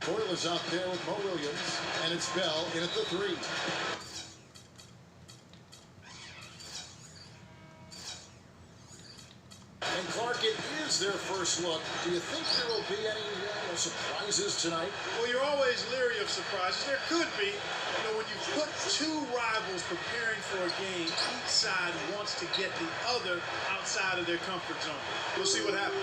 Coyle is out there with Mo Williams, and it's Bell in at the 3. And Clark, it is their first look. Do you think there will be any surprises tonight? Well, you're always leery of surprises. There could be. You know, when you put two rivals preparing for a game, each side wants to get the other outside of their comfort zone. We'll see what happens.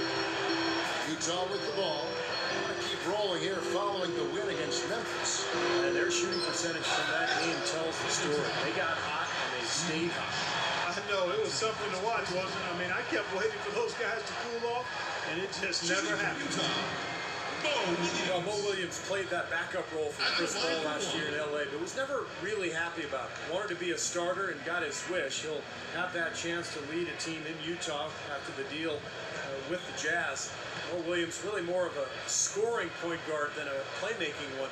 Utah with the ball. We're going to keep rolling here following the win against Memphis. And their shooting percentage from that game tells the story. They got hot and they stayed hot. I know, it was something to watch, wasn't it? I mean, I kept waiting for those guys to cool off, and it just never happened. Well, Mo Williams played that backup role for Chris Paul last year in LA, but was never really happy about it. Wanted to be a starter and got his wish. He'll have that chance to lead a team in Utah after the deal with the Jazz. Mo Williams really more of a scoring point guard than a playmaking one,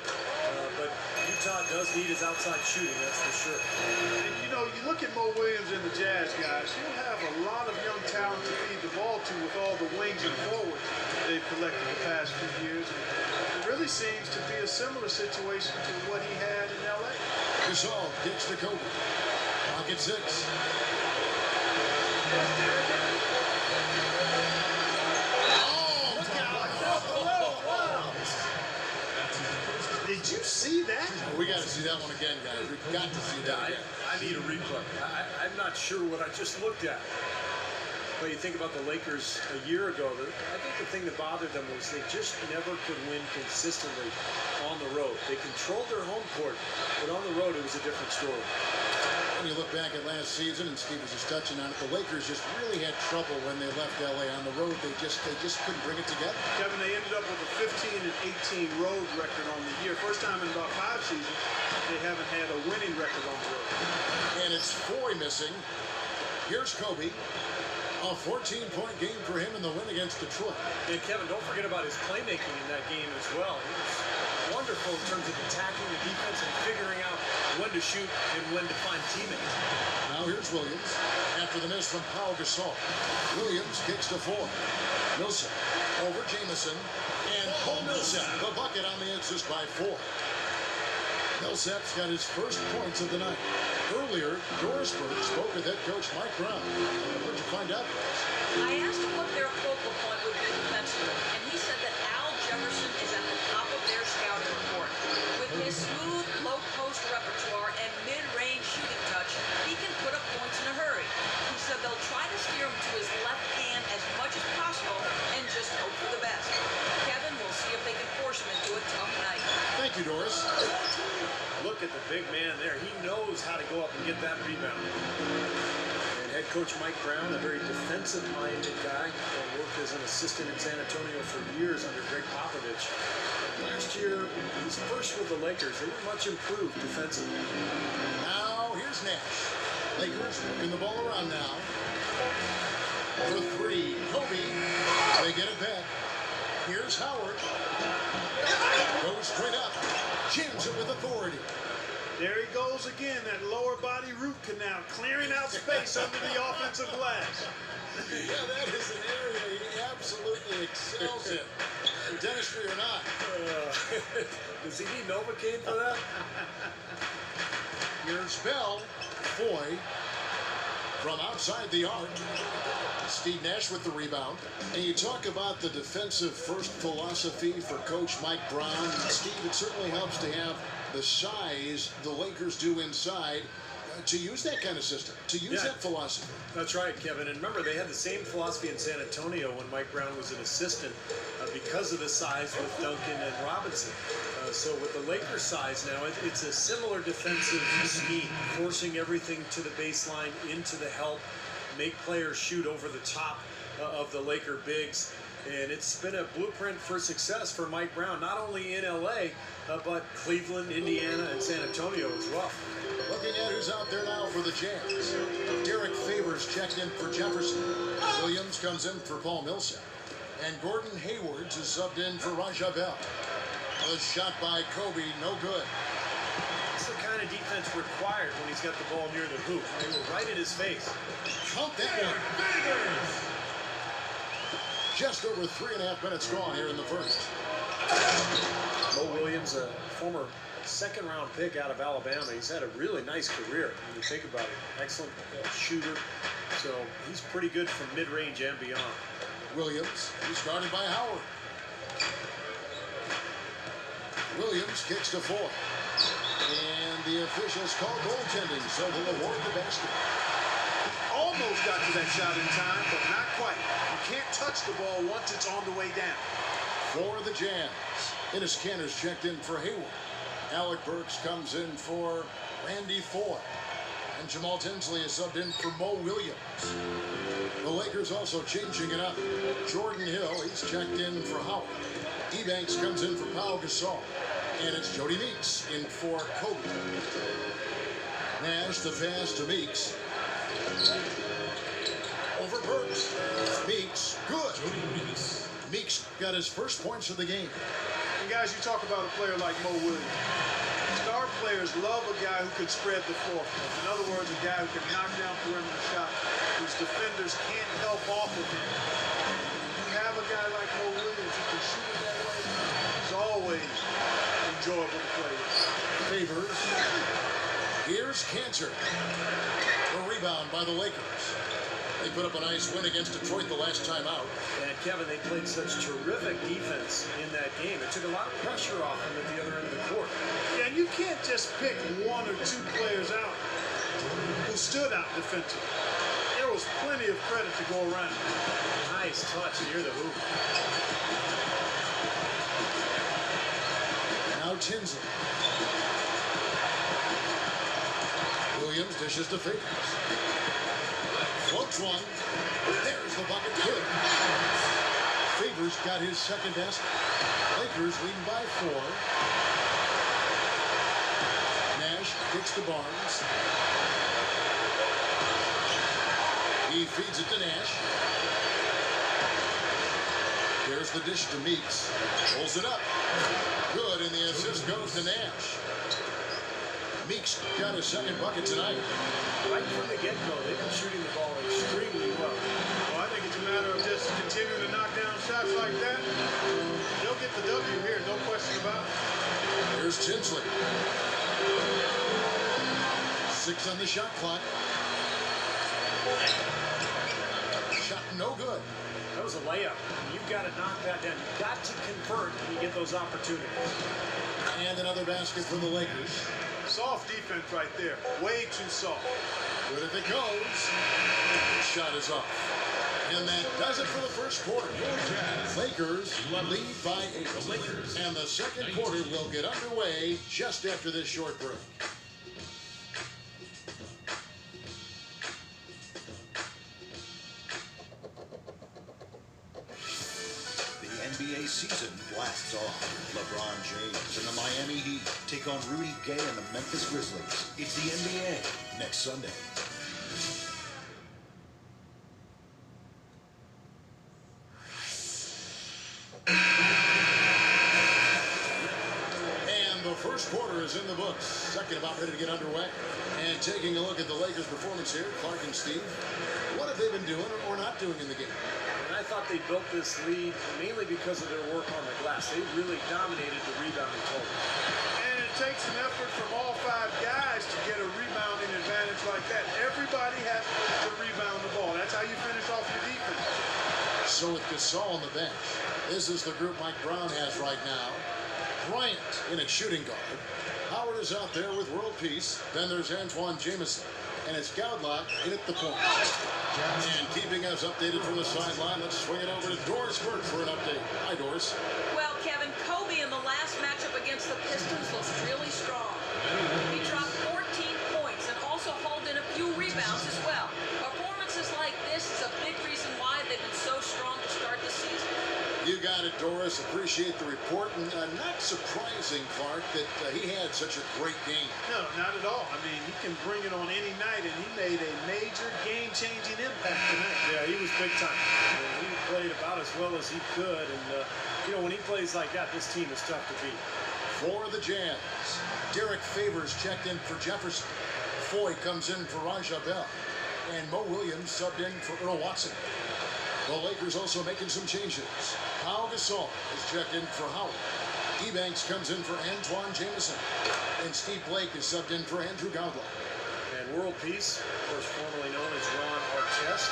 but Utah does need his outside shooting, that's for sure. And you know, you look at Mo Williams and the Jazz guys, you'll have a lot of young talent to feed the ball to with all the wings and forwards they've collected the past few years. And it really seems to be a similar situation to what he had in LA. Gasol gets to Kobe. Pocket 6. Did you see that? We got to see that one again, guys. We've got to see that again. I need a replay. I'm not sure what I just looked at. But you think about the Lakers a year ago, I think the thing that bothered them was they just never could win consistently on the road. They controlled their home court, but on the road it was a different story. When you look back at last season, and Steve was just touching on it, the Lakers just really had trouble when they left LA on the road. They just couldn't bring it together. Kevin, they ended up with a 15 and 18 road record on the year. First time in about 5 seasons they haven't had a winning record on the road. And it's Foy missing. Here's Kobe. A 14-point game for him in the win against Detroit. And Kevin, don't forget about his playmaking in that game as well. He was wonderful in terms of attacking the defense and figuring out when to shoot and when to find teammates. Now here's Williams after the miss from Pau Gasol. Williams kicks to 4. Millsap over Jamison, and Paul Millsap, the bucket on the assist by 4. Millsap's got his first points of the night. Earlier, Dorisburg spoke with head coach Mike Brown. What did you find out, guys? I asked him what their focal point would be defensively, and he said that Al Jefferson is at the top of their scouting report. With his smooth, low-post repertoire and mid-range shooting touch, he can put up points in a hurry. He said they'll try to steer him to his left hand as much as possible and just hope for the best. Kevin, we'll see if they can force him into a tough night. Thank you, Doris. Look at the big man there. He knows how to go up and get that rebound. And head coach Mike Brown, a very defensive-minded guy, worked as an assistant in San Antonio for years under Greg Popovich. Last year, his first with the Lakers, they were much improved defensively. Now, here's Nash. Lakers working the ball around now. For 3, Kobe. They get it back. Here's Howard. Goes straight up. Jams it with authority. There he goes again, that lower body root canal, clearing out space under the offensive glass. Yeah, that is an area he absolutely excels in. Dentistry or not. Does he need Novocaine for that? Here's Bell. Foy from outside the arc. Steve Nash with the rebound. And you talk about the defensive first philosophy for Coach Mike Brown. Steve, it certainly helps to have the size the Lakers do inside to use that kind of system, to use that philosophy. That's right, Kevin. And remember, they had the same philosophy in San Antonio when Mike Brown was an assistant because of his size with Duncan and Robinson. So with the Lakers size now, it's a similar defensive scheme, forcing everything to the baseline, into the help, make players shoot over the top of the Laker bigs. And it's been a blueprint for success for Mike Brown, not only in LA, but Cleveland, Indiana, and San Antonio as well. Looking at who's out there now for the Jazz. Derrick Favors checked in for Jefferson. Williams comes in for Paul Millsap. And Gordon Haywards is subbed in for Raja Bell. A shot by Kobe, no good. That's the kind of defense required when he's got the ball near the hoop. They were right in his face. Count that one. Just over 3.5 minutes gone here in the first. Mo Williams, a former second-round pick out of Alabama. He's had a really nice career when you think about it. Excellent shooter. So he's pretty good from mid-range and beyond. Williams, he's guarded by Howard. Williams kicks to four. And the officials call goaltending, so they'll award the basket. Almost got to that shot in time, but not quite. You can't touch the ball once it's on the way down. For the Jazz, Ennis Cantor's checked in for Hayward. Alec Burks comes in for Randy Foy. And Jamal Tinsley is subbed in for Mo Williams. The Lakers also changing it up. Jordan Hill, he's checked in for Howard. Ebanks comes in for Pau Gasol. And it's Jody Meeks in for Kobe. Nash, the pass to Meeks. Over Burks. Meeks, good. Meeks got his first points of the game. And guys, you talk about a player like Mo Williams. Star players love a guy who can spread the floor. In other words, a guy who can knock down perimeter shots, whose defenders can't help off of him. You have a guy like Mo Williams who can shoot it that way. He's always enjoyable to play with. Favors. Here's Cantor. A rebound by the Lakers. They put up a nice win against Detroit the last time out. And Kevin, they played such terrific defense in that game. It took a lot of pressure off them at the other end of the court. Yeah, and you can't just pick one or two players out who stood out defensively. There was plenty of credit to go around. Nice touch near the hoop. Now Tinsley. Williams dishes to Favors. Floats one. There's the bucket. Good. Favors got his second basket. Lakers leading by 4. Nash kicks to Barnes. He feeds it to Nash. There's the dish to Meeks. Pulls it up. Good, and the assist goes to Nash. Meeks got his second bucket tonight. Right from the get-go, they've been shooting the ball extremely well. Well, I think it's a matter of just continuing to knock down shots like that. They'll get the W here, no question about it. Here's Tinsley. 6 on the shot clock. Shot no good. That was a layup. You've got to knock that down. You've got to convert when you get those opportunities. And another basket for the Lakers. Soft defense right there. Way too soft. Good if it goes. Shot is off. And that does it for the first quarter. Lakers lead by 8. And the second quarter will get underway just after this short break. NBA season blasts off. LeBron James and the Miami Heat take on Rudy Gay and the Memphis Grizzlies. It's the NBA next Sunday. And the first quarter is in the books. Second about ready to get underway. And taking a look at the Lakers' performance here, Clark and Steve, what have they been doing or not doing in the game? And I thought they built this lead mainly because of their work on the glass. They really dominated the rebounding total. And it takes an effort from all 5 guys to get a rebounding advantage like that. Everybody has to rebound the ball. That's how you finish off your defense. So with Gasol on the bench, this is the group Mike Brown has right now. Bryant in at shooting guard. Howard is out there with world peace. Then there's Antoine Jamison. And it's Gaudlac in at the point. And keeping us updated from the sideline, let's swing it over to Doris Burke for an update. Hi, Doris. Well, Kevin, Kobe in the last matchup against the Pistons looks really strong. He dropped 14 points and also hauled in a few rebounds as well. Performances like this is a big reason why they've been so strong to start the season. You got it, Doris. Appreciate the report. And not surprising, Clark, that he had such a great game. No, not at all. I mean, he can bring it on any night, and he made a major game-changing impact tonight. Yeah, he was big time. He played about as well as he could. And, you know, when he plays like that, this team is tough to beat. For the Jazz, Derrick Favors checked in for Jefferson. Foy comes in for Raja Bell. And Mo Williams subbed in for Earl Watson. The Lakers also making some changes. Pau Gasol is checked in for Howard. Ebanks comes in for Antoine Jameson. And Steve Blake is subbed in for Andrew Godlow. And World Peace, of course formerly known as Ron Artest,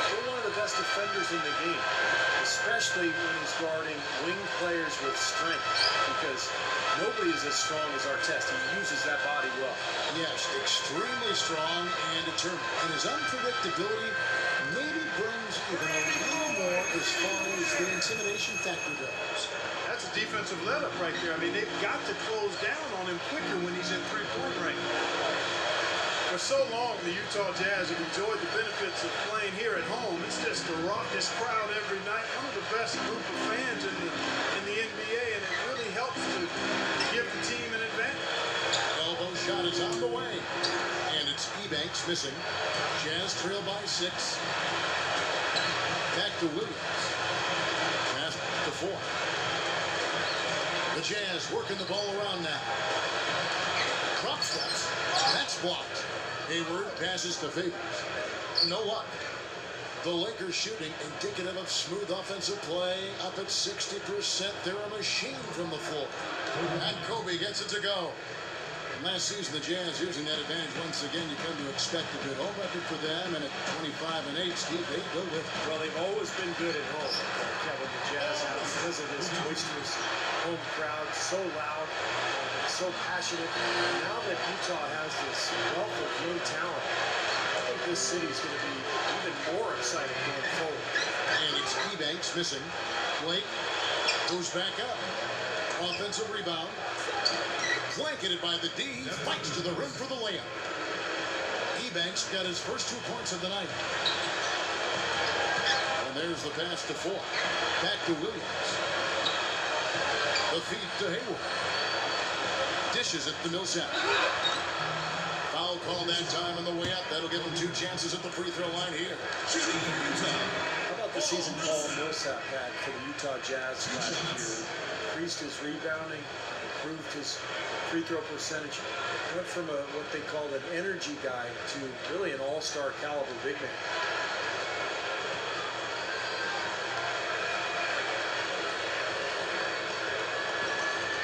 still one of the best defenders in the game, especially when he's guarding wing players with strength, because nobody is as strong as Artest. He uses that body well. Yes, extremely strong and determined. And his unpredictability maybe brings even a little more as far as the intimidation factor goes. That's a defensive let-up right there. I mean, they've got to close down on him quicker when he's in three-point range. For so long, the Utah Jazz have enjoyed the benefits of playing here at home. It's just the raucous crowd every night. One of the best group of fans in the NBA, and it really helps to give the team an advantage. Elbow shot is on the way. And it's Ebanks missing. Jazz trail by 6. Back to Williams. Pass to 4. The Jazz working the ball around now. Drop steps. That's blocked. Hayward passes to Favors. No luck. The Lakers shooting indicative of smooth offensive play. Up at 60%. They're a machine from the floor. And Kobe gets it to go. And last season, the Jazz using that advantage once again. You come to expect a good home record for them. And at 25-8, Steve, they go with it. Well, they've always been good at home, Kevin, the Jazz have, because of this boisterous home crowd, so loud, so passionate. And now that Utah has this wealth of young talent, I think this city is going to be even more exciting going forward. And it's Ebanks missing. Blake goes back up. Offensive rebound. Blanketed by the D. Fights to the rim for the layup. Ebanks got his first 2 points of the night. And there's the pass to 4. Back to Williams. The feed to Hayward. Dishes it to Millsap. Foul call that time on the way up. That'll give him 2 chances at the free throw line here. How about the season Paul Millsap had for the Utah Jazz last year? Increased his rebounding, improved his free throw percentage. Went from what they called an energy guy to really an all-star caliber big man.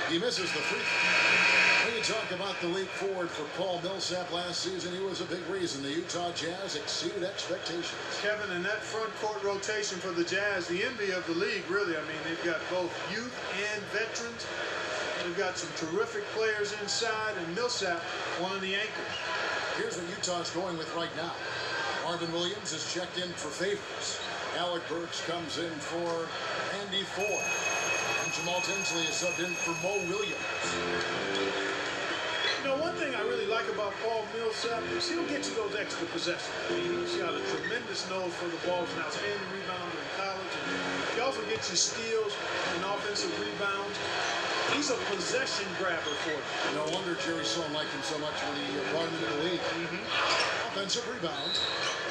He misses the free throw. When you talk about the leap forward for Paul Millsap last season, he was a big reason the Utah Jazz exceeded expectations. Kevin, in that front court rotation for the Jazz, the envy of the league, really. I mean, they've got both youth and veterans. They've got some terrific players inside, and Millsap, one of the anchors. Here's what Utah's going with right now. Marvin Williams is checked in for Favors. Alec Burks comes in for Andy Ford. And Jamal Tinsley is subbed in for Mo Williams. You know, one thing I really like about Paul Millsap is he'll get you those extra possessions. I mean, he's got a tremendous nose for the ball. He's an outstanding rebounder in college. And he also gets you steals and offensive rebounds. He's a possession grabber for you. No wonder Jerry Sloan liked him so much when he brought him into the league. Offensive rebound.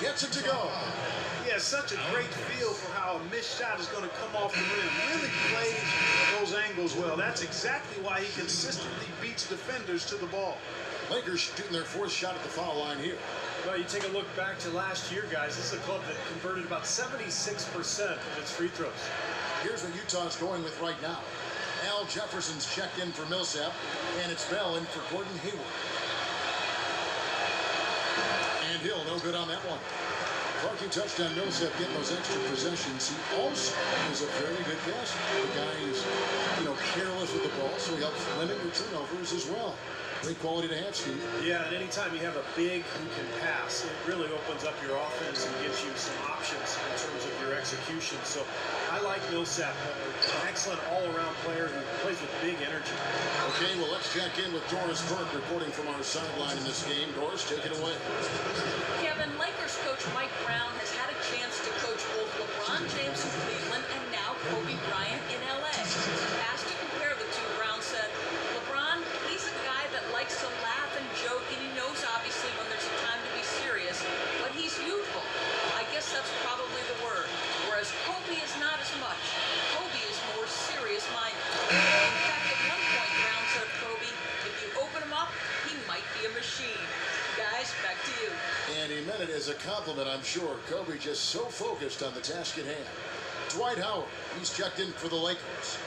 Gets it to go. He has such a great feel for how a missed shot is going to come off the rim. Really plays those angles well. That's exactly why he consistently beats defenders to the ball. Lakers shooting their 4th shot at the foul line here. Well, you take a look back to last year, guys. This is a club that converted about 76% of its free throws. Here's what Utah's going with right now. Al Jefferson's checked in for Millsap, and it's Bell in for Gordon Hayward. And Hill, no good on that one. Clark, you touched on Millsap getting those extra possessions. He also is a very good passer. The guy is, careless with the ball, so he helps limit your turnovers as well. Great quality to have, Steve. Yeah, and anytime you have a big who can pass, it really opens up your offense and gives you some options in terms of your execution. So I like Millsap, an excellent all-around player who plays with big energy. Okay, well, let's check in with Doris Burke reporting from our sideline in this game. Doris, take it away. Kevin, Lakers coach Mike Brown has had a chance to coach both LeBron James in Cleveland and now Kobe Bryant in LA. Asked to compare the two, Brown said, LeBron, he's a guy that likes to laugh and joke, and he knows obviously when there's a time to be serious, but he's youthful. I guess that's probably the word. Whereas Kobe is not as much. Kobe is more serious-minded. In fact, at one point, Brown said of Kobe, if you open him up, he might be a machine. Guys, back to you. And he meant it as a compliment. gentlemen, I'm sure Kobe just so focused on the task at hand. Dwight Howard, he's checked in for the Lakers.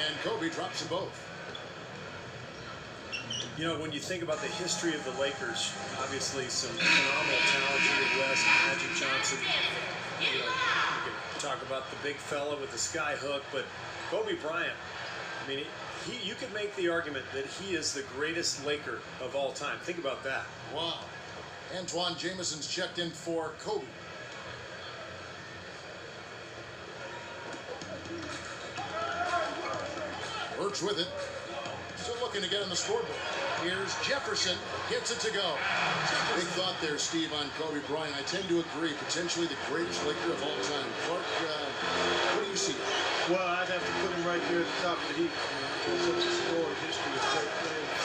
And Kobe drops them both. You know, when you think about the history of the Lakers, obviously some phenomenal talent here West, Magic Johnson. You know, you could talk about the big fella with the sky hook, but Kobe Bryant, I mean, you could make the argument that he is the greatest Laker of all time. Think about that. Wow. Antoine Jameson's checked in for Kobe. Works with it. Still looking to get on the scoreboard. Here's Jefferson, gets it to go. Big thought there, Steve, on Kobe Bryant. I tend to agree, potentially the greatest Laker of all time. Clark, what do you see? Well, I'd have to put him right there at the top of the heap. Such a storied history of great players.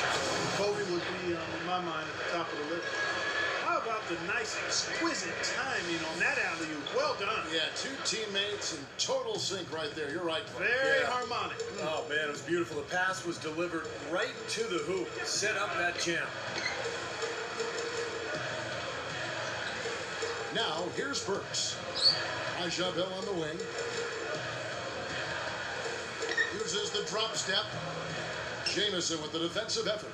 Kobe would be, in my mind, at the top of the list. How about the nice, exquisite timing on that alley-oop? Well done. Yeah, two teammates in total sync right there. You're right, Clark. Very harmonic. Oh, man, it was beautiful. The pass was delivered right to the hoop. Set up that jam. Now, here's Burks. Aja Bell on the wing. Uses the drop step. Jameson with the defensive effort.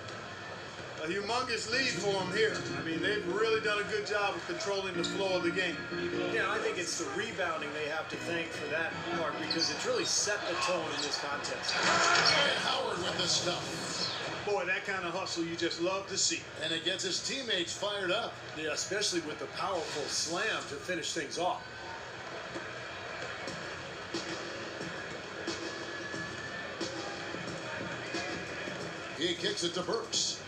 A humongous lead for them here. I mean, they've really done a good job of controlling the flow of the game. Yeah, I think it's the rebounding they have to thank for that, Clark, because it's really set the tone in this contest. And Howard with the stuff. Boy, that kind of hustle you just love to see. And it gets his teammates fired up. Yeah, especially with the powerful slam to finish things off. He kicks it to Burks.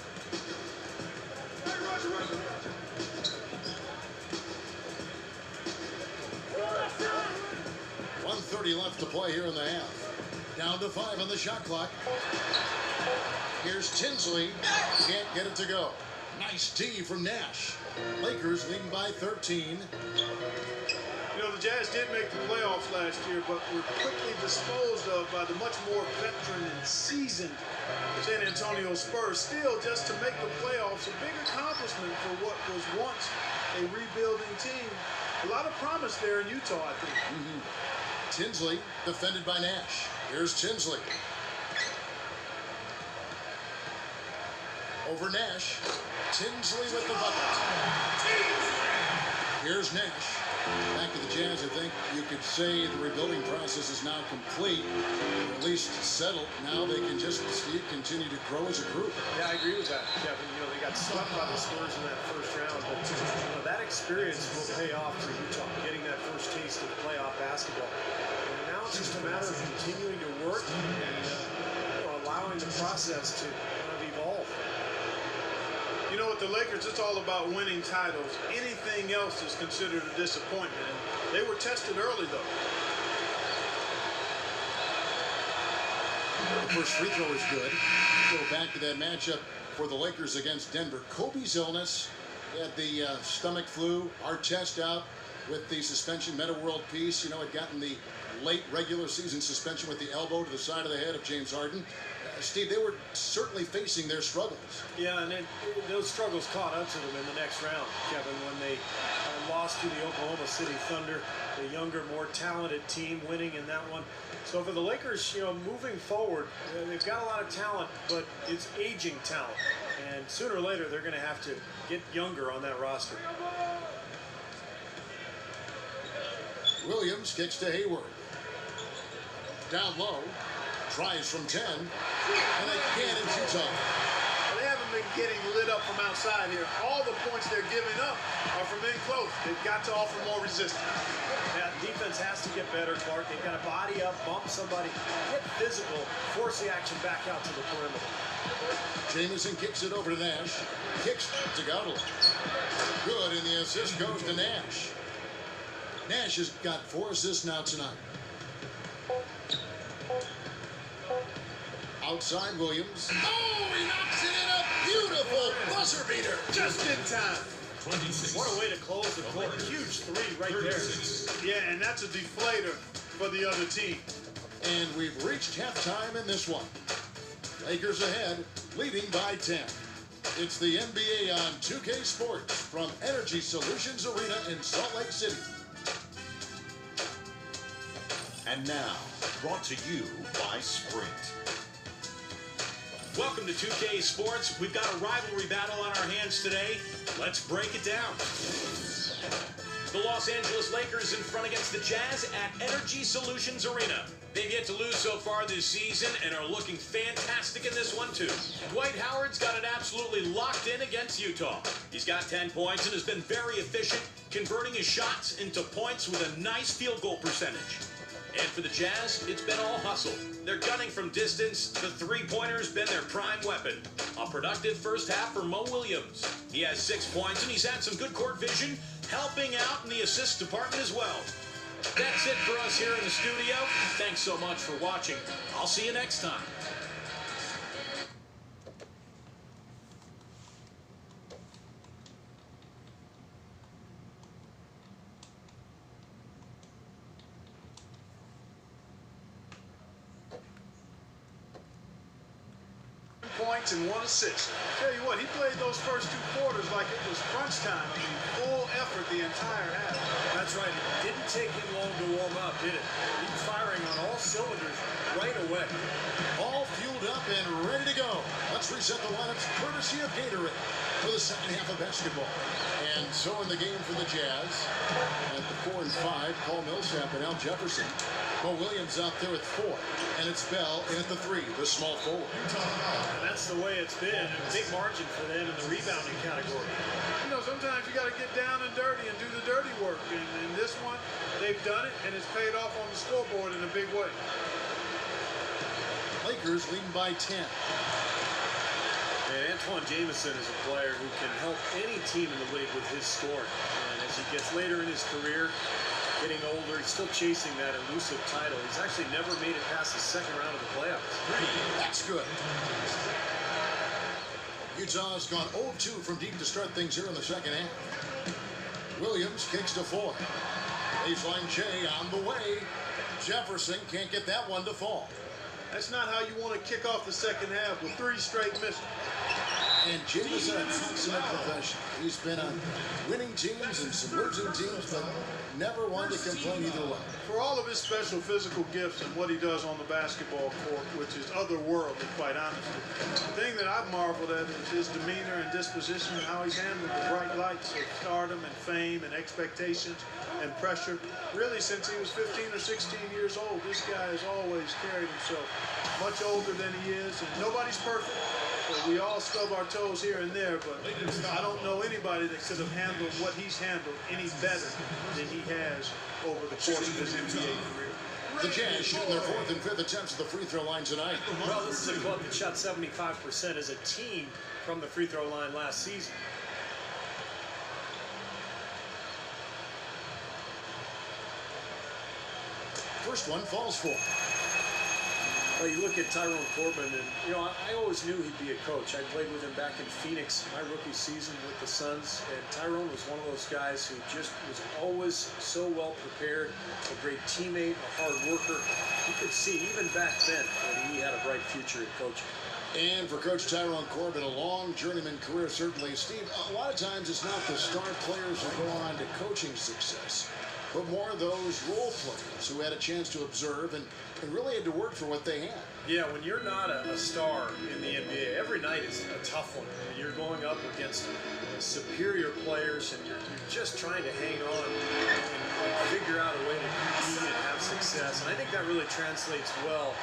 1:30 left to play here in the half. Down to 5 on the shot clock. Here's Tinsley. Can't get it to go. Nice D from Nash. Lakers leading by 13. You know, the Jazz did make the playoffs last year, but were quickly disposed of by the much more veteran and seasoned San Antonio Spurs. Still, just to make the playoffs, a big accomplishment for what was once a rebuilding team. A lot of promise there in Utah, I think. Tinsley defended by Nash. Here's Tinsley. Over Nash. Tinsley with the bucket. Here's Nash. Back to the Jazz, I think you could say the rebuilding process is now complete, or at least settled. Now they can just, Steve, continue to grow as a group. Yeah, I agree with that, Kevin. You know, they got swept by the Spurs in that first round, but you know, that experience will pay off for Utah, getting that first taste of playoff basketball. And now it's just a matter of continuing to work and allowing the process to kind of evolve. You know, with the Lakers, it's all about winning titles. Anything else is considered a disappointment. And they were tested early, though. The first free throw is good. Go back to that matchup for the Lakers against Denver. Kobe's illness. He had the stomach flu. Artest out with the suspension. Meta World Peace, you know, had gotten the late regular season suspension with the elbow to the side of the head of James Harden. Steve, they were certainly facing their struggles. Yeah, and those struggles caught up to them in the next round, Kevin, when they lost to the Oklahoma City Thunder, the younger, more talented team winning in that one. So for the Lakers, you know, moving forward, they've got a lot of talent, but it's aging talent. And sooner or later, they're going to have to get younger on that roster. Williams kicks to Hayward. Down low. Tries from 10, and again it's Utah. They haven't been getting lit up from outside here. All the points they're giving up are from in close. They've got to offer more resistance. Yeah, defense has to get better, Clark. They've got to body up, bump somebody, get physical, force the action back out to the perimeter. Jameson kicks it over to Nash. Kicks to Gautel. Good, and the assist goes to Nash. Nash has got 4 assists now tonight. Outside Williams. Oh, he knocks it in, a beautiful buzzer beater. Just in time. 26. What a way to close the quarter. Huge three right there. Yeah, and that's a deflator for the other team. And we've reached halftime in this one. Lakers ahead, leading by 10. It's the NBA on 2K Sports from Energy Solutions Arena in Salt Lake City. And now, brought to you by Sprint. Welcome to 2K Sports. We've got a rivalry battle on our hands today. Let's break it down. The Los Angeles Lakers in front against the Jazz at Energy Solutions Arena. They've yet to lose so far this season and are looking fantastic in this one, too. Dwight Howard's got it absolutely locked in against Utah. He's got 10 points and has been very efficient, converting his shots into points with a nice field goal percentage. And for the Jazz, it's been all hustle. They're gunning from distance. The three-pointer's been their prime weapon. A productive first half for Mo Williams. He has 6 points, and he's had some good court vision, helping out in the assist department as well. That's it for us here in the studio. Thanks so much for watching. I'll see you next time. Points and 1 assist. Tell you what, he played those first 2 quarters like it was crunch time. I mean, full effort the entire half. That's right. It didn't take him long to warm up, did it? He was firing on all cylinders right away. All fueled up and ready to go. Let's reset the lineups courtesy of Gatorade for the second half of basketball. And so in the game for the Jazz, at the 4 and 5, Paul Millsap and Al Jefferson. Mo Williams out there at 4, and it's Bell in at the 3, the small forward. And that's the way it's been. A big margin for them in the rebounding category. You know, sometimes you got to get down and dirty and do the dirty work. And in this one, they've done it, and it's paid off on the scoreboard in a big way. Lakers leading by 10. And Antoine Jameson is a player who can help any team in the league with his scoring. And as he gets later in his career, getting older, he's still chasing that elusive title. He's actually never made it past the second round of the playoffs. That's good. Utah's gone 0-2 from deep to start things here in the second half. Williams kicks to 4. Baseline Jay on the way. Jefferson can't get that one to fall. That's not how you want to kick off the second half with 3 straight misses. And Jameson, a consummate professional. He's been on winning teams and some losing teams, but never one to complain either way. For all of his special physical gifts and what he does on the basketball court, which is otherworldly, quite honestly, the thing that I've marveled at is his demeanor and disposition and how he's handled the bright lights of stardom and fame and expectations and pressure. Really, since he was 15 or 16 years old, this guy has always carried himself much older than he is, and nobody's perfect. But we all stub our toes here and there, but I don't know anybody that could have handled what he's handled any better than he has over the course of his NBA career. The Jazz shooting their 4th and 5th attempts at the free throw line tonight. Well, this is a club that shot 75% as a team from the free throw line last season. First one falls for. Well, you look at Tyrone Corbin, and, you know, I always knew he'd be a coach. I played with him back in Phoenix my rookie season with the Suns, and Tyrone was one of those guys who just was always so well prepared, a great teammate, a hard worker. You could see, even back then, that he had a bright future at coaching. And for Coach Tyrone Corbin, a long journeyman career, certainly. Steve, a lot of times it's not the star players who go on to coaching success, but more those role players who had a chance to observe and really had to work for what they had. Yeah, when you're not a star in the NBA, every night is a tough one. You're going up against superior players, and you're just trying to hang on and figure out a way to compete and have success. And I think that really translates well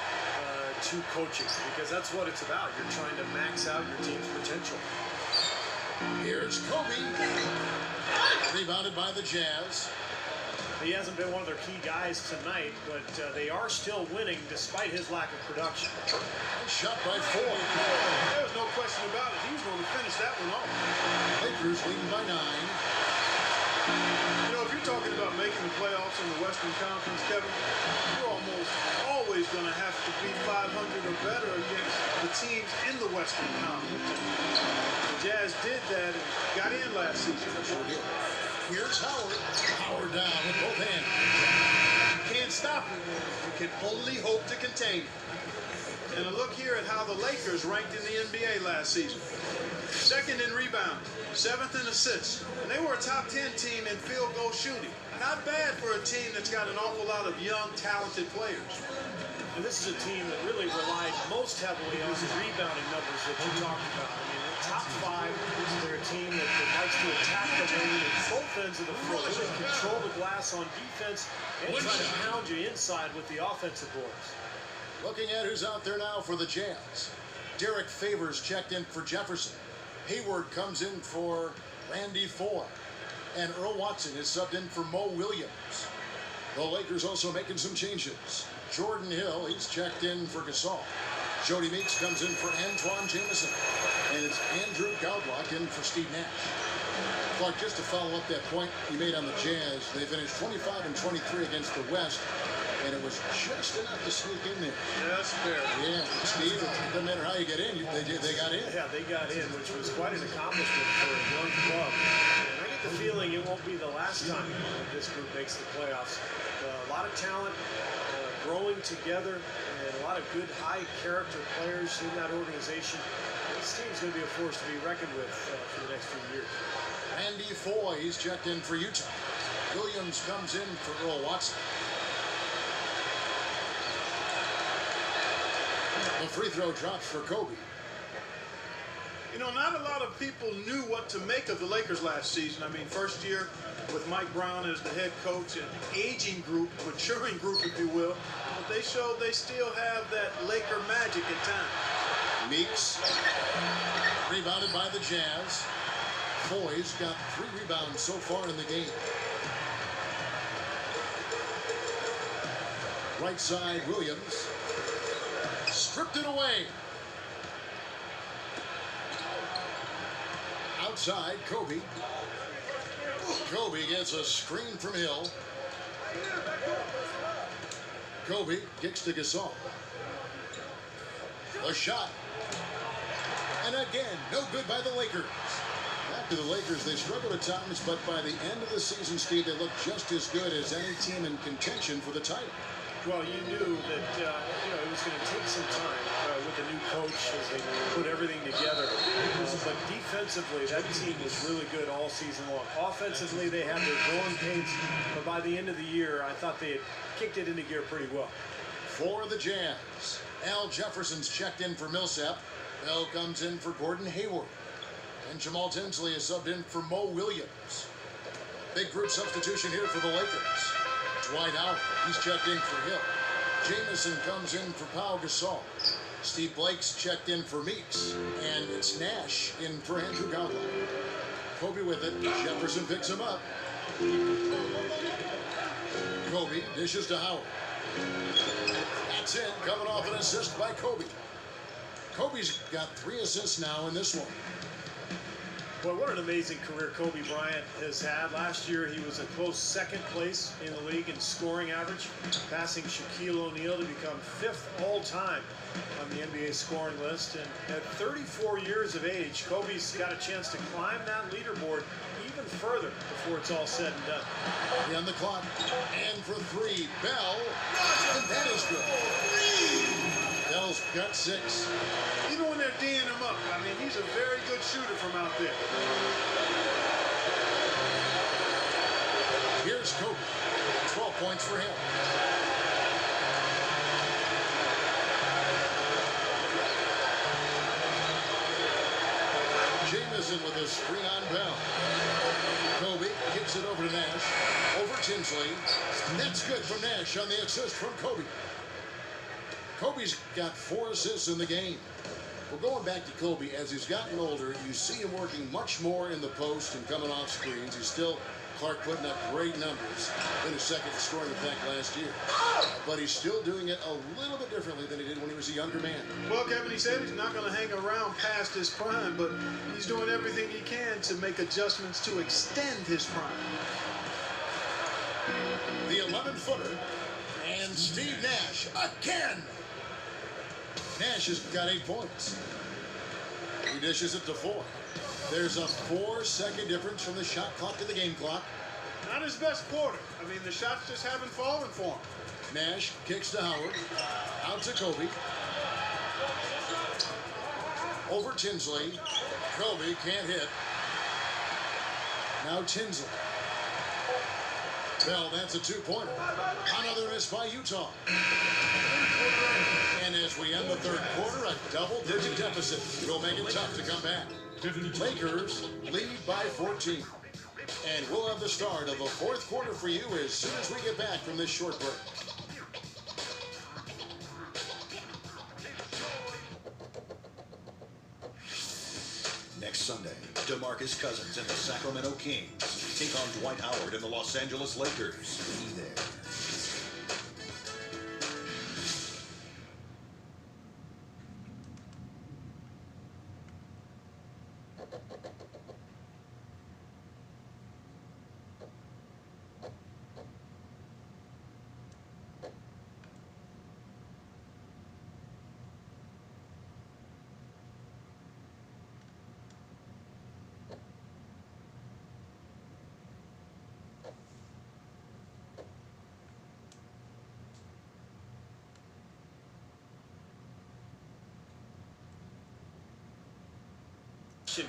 to coaching, because that's what it's about. You're trying to max out your team's potential. Here's Kobe. Rebounded by the Jazz. He hasn't been one of their key guys tonight, but they are still winning despite his lack of production. Shot by 4. There was no question about it. He was going to finish that one off. Lakers leading by 9. You know, if you're talking about making the playoffs in the Western Conference, Kevin, you're almost always going to have to be 500 or better against the teams in the Western Conference. The Jazz did that and got in last season. Sure did. Here's Howard. Howard down with both hands. can't stop it. You can only hope to contain it. And a look here at how the Lakers ranked in the NBA last season. Second in rebound, seventh in assists, and they were a top 10 team in field goal shooting. Not bad for a team that's got an awful lot of young, talented players. And this is a team that really relied most heavily on the rebounding numbers that you talked about. I mean, they're top 5. They're a team that likes to attack the lane at both ends of the floor. Really control the glass on defense and try to pound you inside with the offensive boards. Looking at who's out there now for the Jazz. Derrick Favors checked in for Jefferson. Hayward comes in for Randy Foy. And Earl Watson is subbed in for Mo Williams. The Lakers also making some changes. Jordan Hill, he's checked in for Gasol. Jody Meeks comes in for Antoine Jameson. And it's Andrew Goudlock in for Steve Nash. Clark, just to follow up that point you made on the Jazz, they finished 25 and 23 against the West. And it was just enough to sneak in there. Just barely. Yeah, Steve, it doesn't matter how you get in, they got in. Yeah, they got in, which was quite an accomplishment for a young club. And I get the feeling it won't be the last time this group makes the playoffs. A lot of talent growing together and a lot of good high-character players in that organization. This team's going to be a force to be reckoned with for the next few years. Randy Foy, he's checked in for Utah. Williams comes in for Earl Watson. The free throw drops for Kobe. You know, not a lot of people knew what to make of the Lakers last season. I mean, first year with Mike Brown as the head coach, an aging group, maturing group, if you will. But they showed they still have that Laker magic at times. Meeks, rebounded by the Jazz. Foy's got 3 rebounds so far in the game. Right side, Williams. Stripped it away. Outside, Kobe. Kobe gets a screen from Hill. Kobe kicks to Gasol. A shot. And again, no good by the Lakers. Back to the Lakers, they struggled at times, but by the end of the season, Steve, they looked just as good as any team in contention for the title. Well, you knew that it was going to take some time with the new coach as they put everything together. But defensively, that team was really good all season long. Offensively, they had their growing pains, but by the end of the year, I thought they had kicked it into gear pretty well. For the Jazz, Al Jefferson's checked in for Millsap. Bell comes in for Gordon Hayward. And Jamal Tinsley is subbed in for Mo Williams. Big group substitution here for the Lakers. Dwight Howard, he's checked in for Hill. Jameson comes in for Pau Gasol. Steve Blake's checked in for Meeks. And it's Nash in for Andrew Goudlock. Kobe with it. Jefferson picks him up. Kobe dishes to Howard. That's it. Coming off an assist by Kobe. Kobe's got 3 assists now in this one. Well, what an amazing career Kobe Bryant has had. Last year, he was a close second place in the league in scoring average, passing Shaquille O'Neal to become 5th all-time on the NBA scoring list. And at 34 years of age, Kobe's got a chance to climb that leaderboard even further before it's all said and done. On the clock, and for 3, Bell, and that is good. Bell's got 6. Even when they're D'ing him up, I mean, he's a very good shooter from out there. Here's Kobe. 12 points for him. Jameson with a screen on Bell. Kobe kicks it over to Nash. Over Tinsley. That's good from Nash on the assist from Kobe. Kobe's got 4 assists in the game. Well, going back to Kobe, as he's gotten older, you see him working much more in the post and coming off screens. He's still, Clark, putting up great numbers. Finished second in scoring, in fact, last year. But he's still doing it a little bit differently than he did when he was a younger man. Well, Kevin, he said he's not going to hang around past his prime, but he's doing everything he can to make adjustments to extend his prime. The 11-footer, and Steve Nash again. Nash has got 8 points. He dishes it to 4. There's a 4-second difference from the shot clock to the game clock. Not his best quarter. I mean, the shots just haven't fallen for him. Nash kicks to Howard. Out to Kobe. Over Tinsley. Kobe can't hit. Now Tinsley. Bell, that's a two-pointer. Another miss by Utah. And as we end the third quarter, a double-digit deficit will make it tough to come back. Lakers lead by 14. And we'll have the start of the fourth quarter for you as soon as we get back from this short break. Next Sunday, DeMarcus Cousins and the Sacramento Kings take on Dwight Howard and the Los Angeles Lakers. Be there.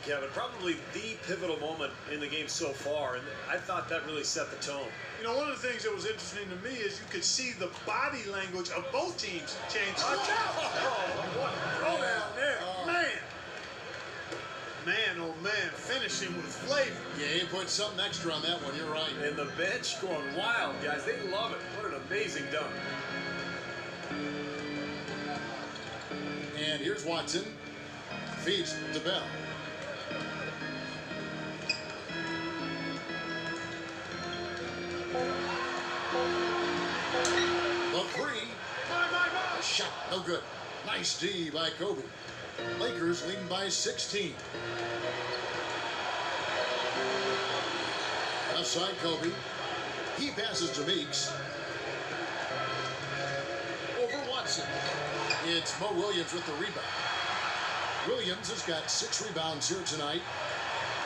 Kevin, probably the pivotal moment in the game so far, and I thought that really set the tone. You know, one of the things that was interesting to me is you could see the body language of both teams change. Watch out! What throw down there, man, oh man, finishing with flavor. Yeah, he put something extra on that one, you're right. And the bench going wild, guys. They love it. What an amazing dunk. And here's Watson. Feeds to Bell. The three. My. Shot, no good. Nice D by Kobe. Lakers leading by 16. Left side, Kobe. He passes to Meeks. Over Watson. It's Mo Williams with the rebound. Williams has got 6 rebounds here tonight.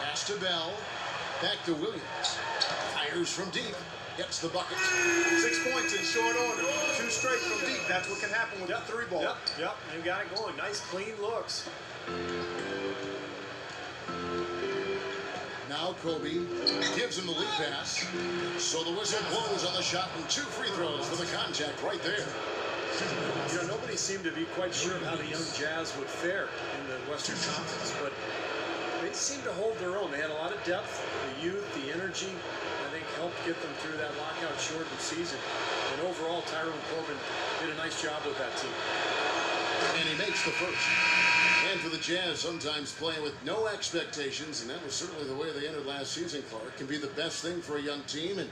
Pass to Bell. Back to Williams. Fires from deep. Gets the bucket. 6 points in short order. 2 straight from deep. That's what can happen with the 3 ball. Yep. And got it going. Nice, clean looks. Now Kobe gives him the lead pass. So the whistle blows on the shot and 2 free throws for the contact right there. You know, nobody seemed to be quite sure of how the young Jazz would fare in the Western Conference, but they seemed to hold their own. They had a lot of depth, the youth, the energy, I think helped get them through that lockout shortened season. And overall, Tyrone Corbin did a nice job with that team. And he makes the first. And for the Jazz, sometimes playing with no expectations, and that was certainly the way they entered last season, Clark, can be the best thing for a young team, and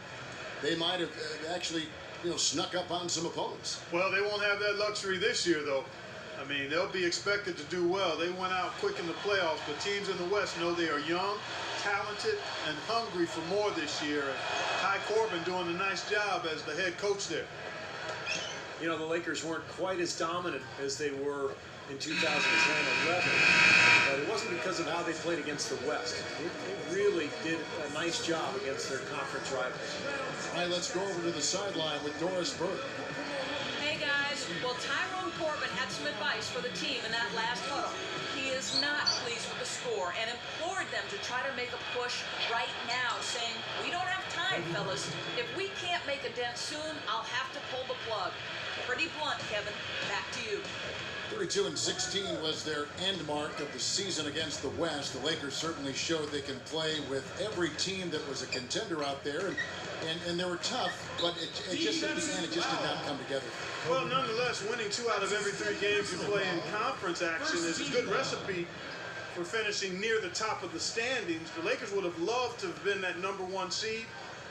they might have actually snuck up on some opponents. Well, they won't have that luxury this year, though. I mean, they'll be expected to do well. They went out quick in the playoffs, but teams in the West know they are young, talented, and hungry for more this year. And Ty Corbin doing a nice job as the head coach there. You know, the Lakers weren't quite as dominant as they were in 2010-11, but it wasn't because of how they played against the West. They really did a nice job against their conference rivals. All right, let's go over to the sideline with Doris Burke. Hey guys, well, Tyrone Corbin had some advice for the team in that last huddle. He is not pleased with the score and implored them to try to make a push right now, saying, we don't have time, fellas. If we can't make a dent soon, I'll have to pull the plug. Pretty blunt, Kevin. Back to you. 32-16 was their end mark of the season against the West. The Lakers certainly showed they can play with every team that was a contender out there, and they were tough, but it just at the end it just did not come together. Well, nonetheless, winning 2 out of every 3 games you play in conference action is a good recipe for finishing near the top of the standings. The Lakers would have loved to have been that #1 seed,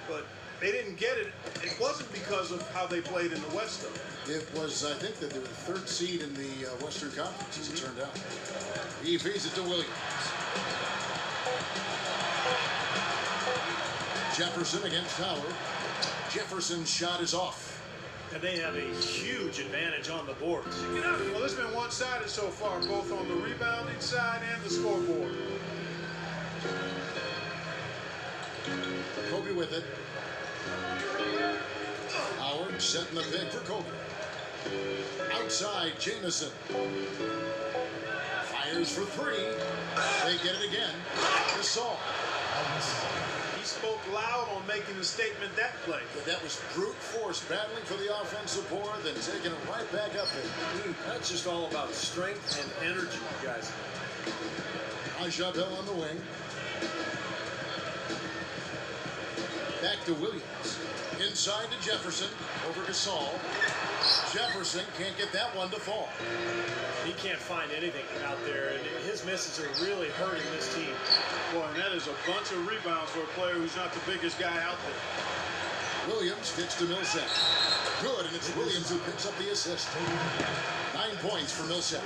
but they didn't get it. It wasn't because of how they played in the West, though. It was, I think, that they were the 3rd seed in the Western Conference, as it turned out. He feeds it to Williams. Jefferson against Howard. Jefferson's shot is off. And they have a huge advantage on the boards. Well, it's been one-sided so far, both on the rebounding side and the scoreboard. Kobe with it. Howard setting the pick for Kobe. Outside, Jamison. Fires for three. They get it again. Gasol. He spoke loud on making a statement that play. But that was brute force battling for the offensive board, then taking it right back up there. That's just all about strength and energy, guys. Ajabel on the wing. Back to Williams. Inside to Jefferson. Over Gasol. Jefferson can't get that one to fall. He can't find anything out there, and his misses are really hurting this team. Boy, and that is a bunch of rebounds for a player who's not the biggest guy out there. Williams kicks to Millsap. Good, and it's Williams who picks up the assist. 9 points for Millsap.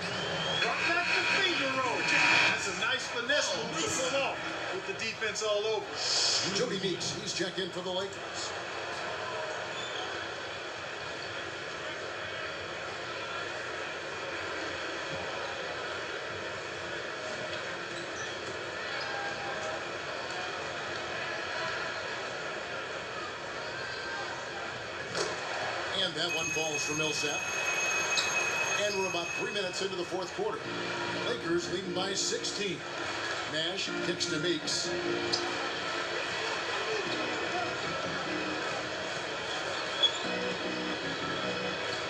Drop back the finger roll. That's a nice finesse move to pull off with the defense all over. Jody Meeks, he's checked in for the Lakers. And that one falls for Millsap. And we're about 3 minutes into the fourth quarter. Lakers leading by 16. Nash kicks to Meeks.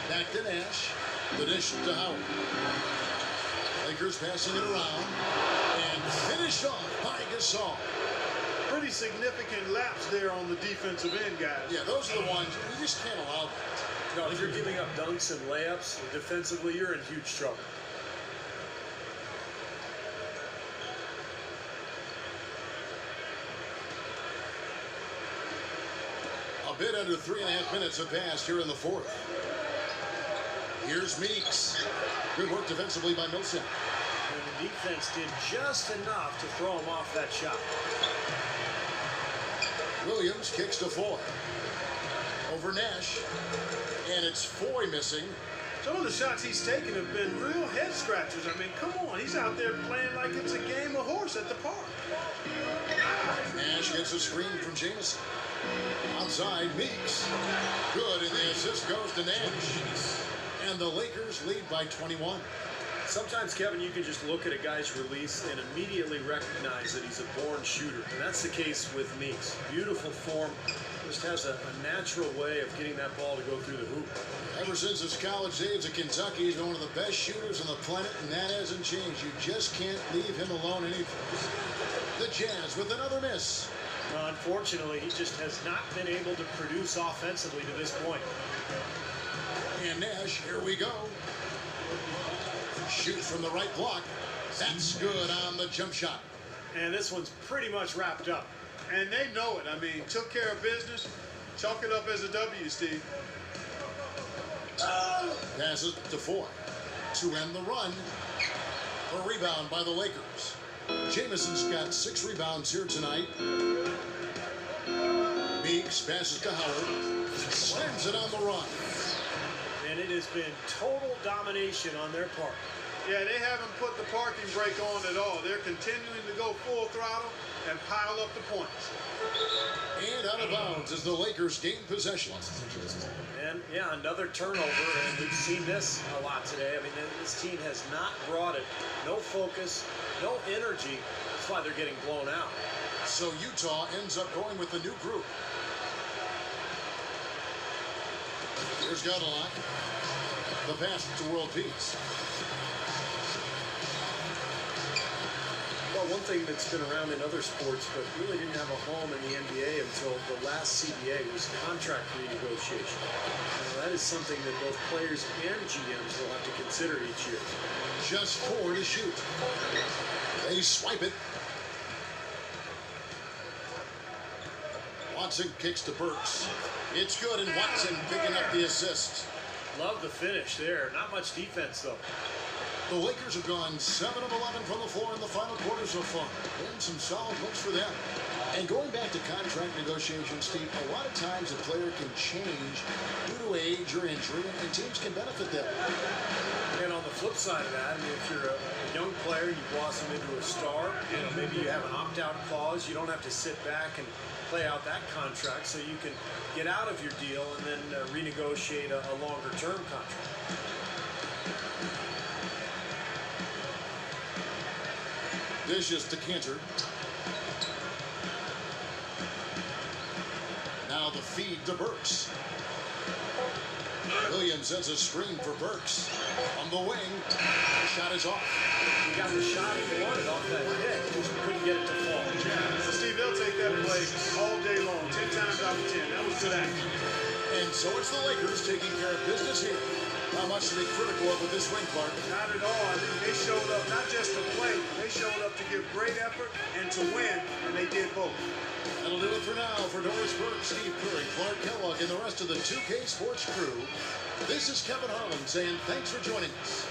Back to Nash. The dish to Howard. Lakers passing it around. And finished off by Gasol. Pretty significant lapse there on the defensive end, guys. Yeah, those are the ones you just can't allow that. No, if you're giving up dunks and layups defensively, you're in huge trouble. A bit under 3.5 minutes have passed here in the fourth. Here's Meeks. Good work defensively by Millsap. And the defense did just enough to throw him off that shot. Williams kicks to Foy. Over Nash. And it's Foy missing. Some of the shots he's taken have been real head scratchers. I mean, come on. He's out there playing like it's a game of horse at the park. Nash gets a screen from Jamison. Outside, Meeks. Good, and the assist goes to Nash. And the Lakers lead by 21. Sometimes, Kevin, you can just look at a guy's release and immediately recognize that he's a born shooter. And that's the case with Meeks. Beautiful form. Just has a natural way of getting that ball to go through the hoop. Ever since his college days at Kentucky, he's been one of the best shooters on the planet, and that hasn't changed. You just can't leave him alone anyplace. The Jazz with another miss. Unfortunately, he just has not been able to produce offensively to this point. And Nash, here we go. Shoot from the right block. That's good on the jump shot. And this one's pretty much wrapped up. And they know it. I mean, took care of business. Chalk it up as a W, Steve. Passes to Foy to end the run. A rebound by the Lakers. Jamison's got 6 rebounds here tonight. Meeks passes to Howard. Slams it on the run. And it has been total domination on their part. Yeah, they haven't put the parking brake on at all. They're continuing to go full throttle and pile up the points. And out of bounds as the Lakers gain possession. And, yeah, another turnover, and we've seen this a lot today. I mean, this team has not brought it. No focus, no energy. That's why they're getting blown out. So Utah ends up going with the new group. Here's Godalak. The pass to World Peace. Well, one thing that's been around in other sports but really didn't have a home in the NBA until the last CBA was contract renegotiation. That is something that both players and GMs will have to consider each year. Just 4 to shoot. They swipe it. Watson kicks to Burks. It's good, and Watson picking up the assist. Love the finish there. Not much defense, though. The Lakers have gone 7 of 11 from the floor in the final quarter so far. And some solid looks for them. And going back to contract negotiations, Steve, a lot of times a player can change due to age or injury, and teams can benefit them. And on the flip side of that, I mean, if you're a young player, you blossom into a star, maybe you have an opt-out clause. You don't have to sit back and play out that contract, so you can get out of your deal and then renegotiate a longer-term contract. Dishes to Cantor. Now the feed to Burks. Williams sends a screen for Burks. On the wing, the shot is off. He got the shot he wanted off that hit, just couldn't get it to fall. So Steve, they'll take that play all day long, 10 times out of 10. That was good action. And so it's the Lakers taking care of business here. How much to be critical of with this win, Clark? Not at all. I think they showed up not just to play, they showed up to give great effort and to win, and they did both. That'll do it for now. For Doris Burke, Steve Curry, Clark Kellogg, and the rest of the 2K Sports crew, this is Kevin Harlan saying thanks for joining us.